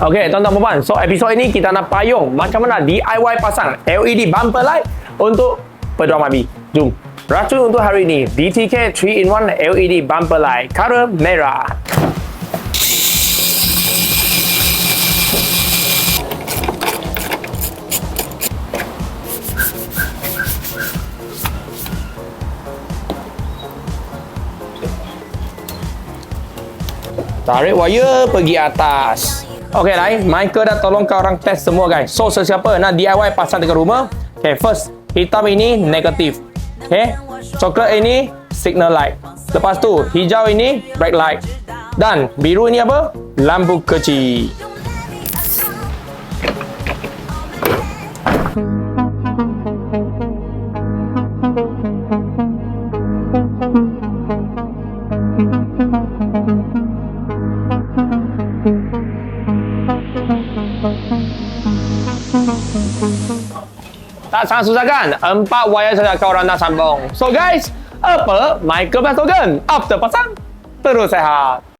Okey, tuan-tuan puan. So episod ini kita nak payung macam mana DIY pasang LED bumper light untuk Perodua Myvi. Jom. Racun untuk hari ini DTK 3-in-1 LED bumper light color merah. Tarik wire pergi atas. Okey Lai, Michael dah tolong kau orang test semua guys. So sesiapa nak DIY pasang dekat rumah, okay, first hitam ini negatif, okay, coklat ini signal light, lepas tu hijau ini brake light, dan biru ini apa? Lampu kecil. Tak sangat susah kan? 4 wire saja kau orang nak sambung. So guys, apa Michael Pasang After pasang terus sehat.